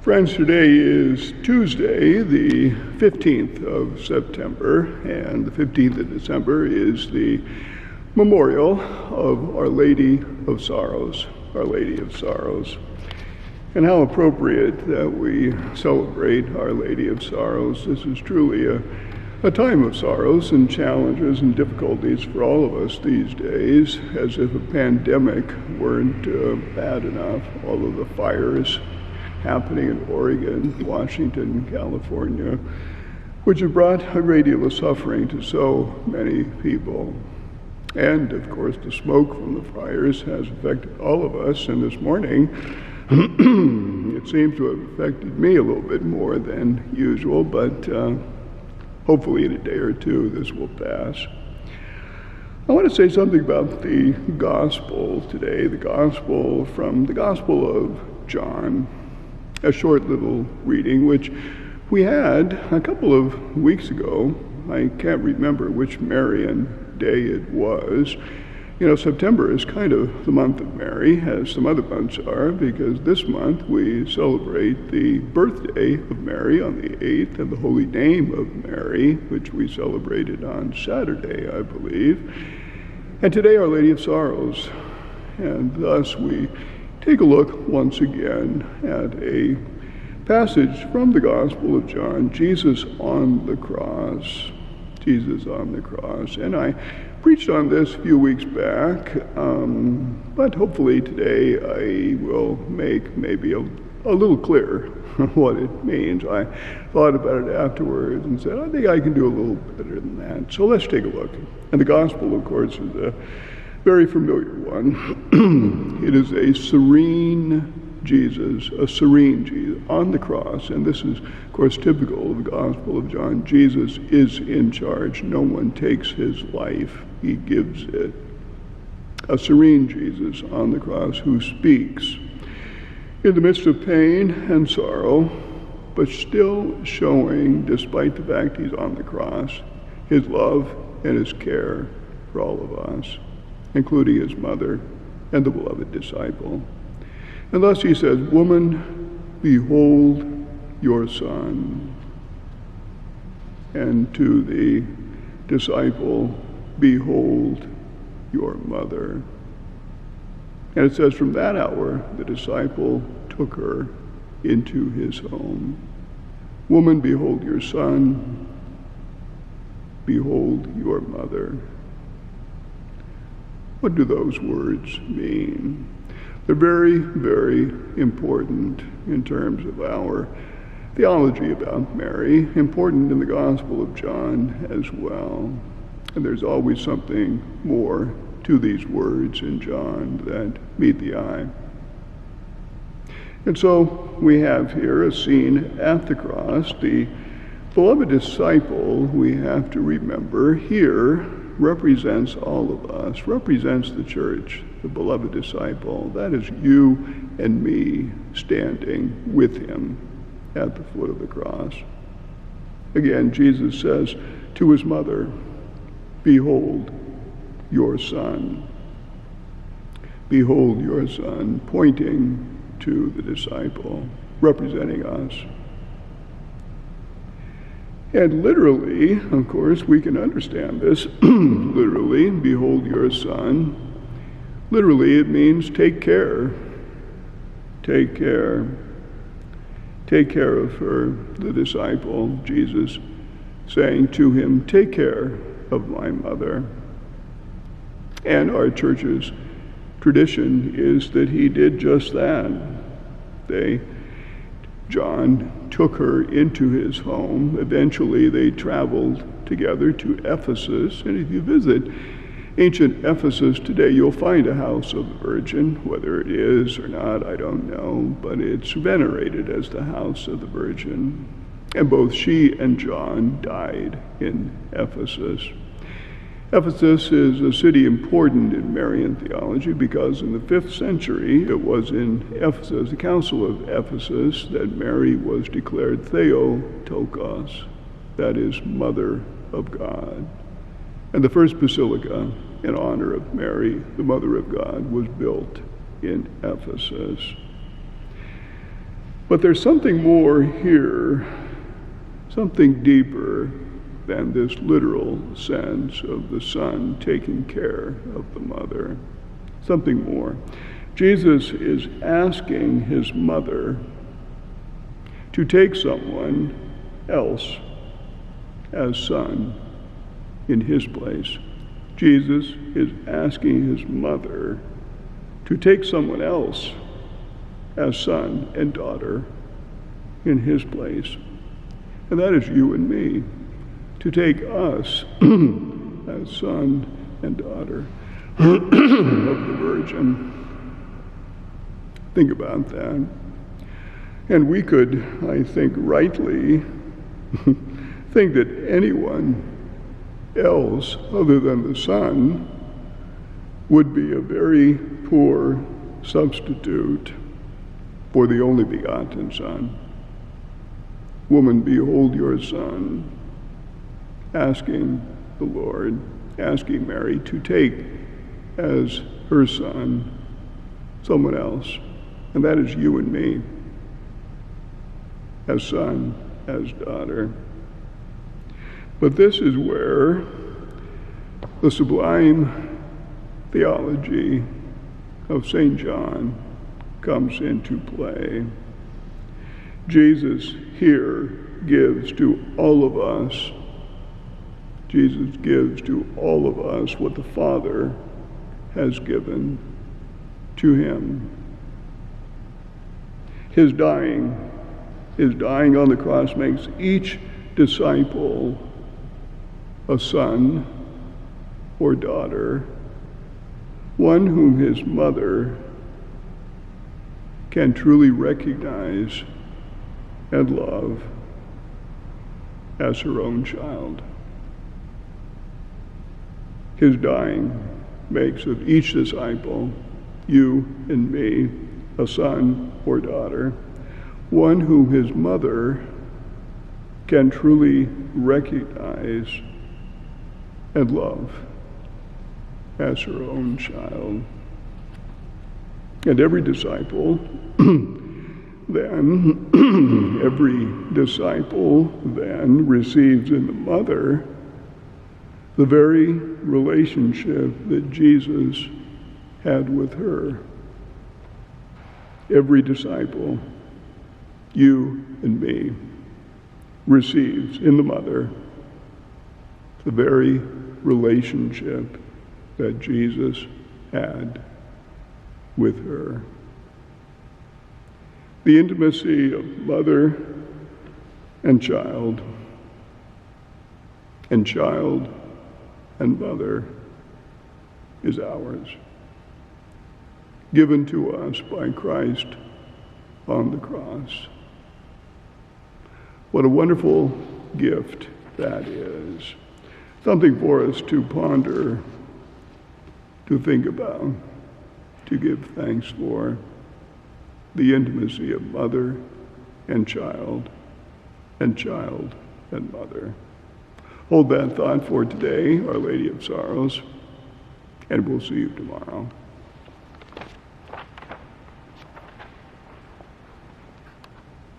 Friends, today is Tuesday, the 15th of September, and the 15th of December is the memorial of Our Lady of Sorrows, Our Lady of Sorrows. And how appropriate that we celebrate Our Lady of Sorrows. This is truly a time of sorrows and challenges and difficulties for all of us these days, as if a pandemic weren't bad enough. All of the fires happening in Oregon, Washington, California, which have brought a great deal of suffering to so many people. And, of course, the smoke from the fires has affected all of us, and this morning it seems to have affected me a little bit more than usual, but hopefully in a day or two this will pass. I want to say something about the gospel today, the gospel from the Gospel of John, a short little reading which we had a couple of weeks ago. I can't remember which Marian day it was. You know, September is kind of the month of Mary, as some other months are, because this month we celebrate the birthday of Mary on the 8th and the holy name of Mary, which we celebrated on Saturday, I believe. And today, Our Lady of Sorrows. And thus we take a look once again at a passage from the Gospel of John, Jesus on the cross. Jesus on the cross. And I preached on this a few weeks back, but hopefully today I will make maybe a little clearer what it means. I thought about it afterwards and said, I think I can do a little better than that. So let's take a look. And the Gospel, of course, is a very familiar one. It is a serene Jesus, a serene Jesus on the cross, and this is, of course, typical of the Gospel of John. Jesus is in charge. No one takes his life. He gives it. A serene Jesus on the cross who speaks in the midst of pain and sorrow, but still showing, despite the fact he's on the cross, his love and his care for all of us, including his mother and the beloved disciple. And thus he says, "Woman, behold your son." And to the disciple, "Behold your mother." And it says, from that hour, the disciple took her into his home. "Woman, behold your son. Behold your mother." What do those words mean? They're very, very important in terms of our theology about Mary, important in the Gospel of John as well. And there's always something more to these words in John that meet the eye. And so we have here a scene at the cross. The beloved disciple, we have to remember, here represents all of us, represents the church, the beloved disciple. That is you and me standing with him at the foot of the cross. Again, Jesus says to his mother, "Behold your son." Behold your son, pointing to the disciple, representing us. And literally, of course, we can understand this. Literally, behold your son. Literally, it means take care. Take care. Take care of her, the disciple, Jesus, saying to him, take care of my mother. And our church's tradition is that he did just that. John took her into his home. Eventually, they traveled together to Ephesus. And if you visit ancient Ephesus today, you'll find a house of the Virgin. Whether it is or not, I don't know, but it's venerated as the house of the Virgin. And both she and John died in Ephesus. Ephesus is a city important in Marian theology because in the 5th century it was in Ephesus, the Council of Ephesus, that Mary was declared Theotokos, that is, Mother of God. And the first basilica in honor of Mary, the Mother of God, was built in Ephesus. But there's something more here, something deeper than this literal sense of the son taking care of the mother. Something more. Jesus is asking his mother to take someone else as son in his place. Jesus is asking his mother to take someone else as son and daughter in his place. And that is you and me, to take us as son and daughter of the Virgin. Think about that. And we could, I think, rightly think that anyone else other than the Son would be a very poor substitute for the only begotten Son. Woman, behold your son, asking the Lord, asking Mary to take as her son someone else. And that is you and me, as son, as daughter. But this is where the sublime theology of St. John comes into play. Jesus here gives to all of us, Jesus gives to all of us what the Father has given to him. His dying on the cross makes each disciple a son or daughter, one whom his mother can truly recognize and love as her own child. His dying makes of each disciple, you and me, a son or daughter, one whom his mother can truly recognize and love as her own child. And every disciple then receives in the mother the very relationship that Jesus had with her. Every disciple, you and me, receives in the mother the very relationship that Jesus had with her. The intimacy of mother and child and mother is ours, given to us by Christ on the cross. What a wonderful gift that is. Something for us to ponder, to think about, to give thanks for. The intimacy of mother and child and mother. Hold that thought for today, Our Lady of Sorrows, and we'll see you tomorrow.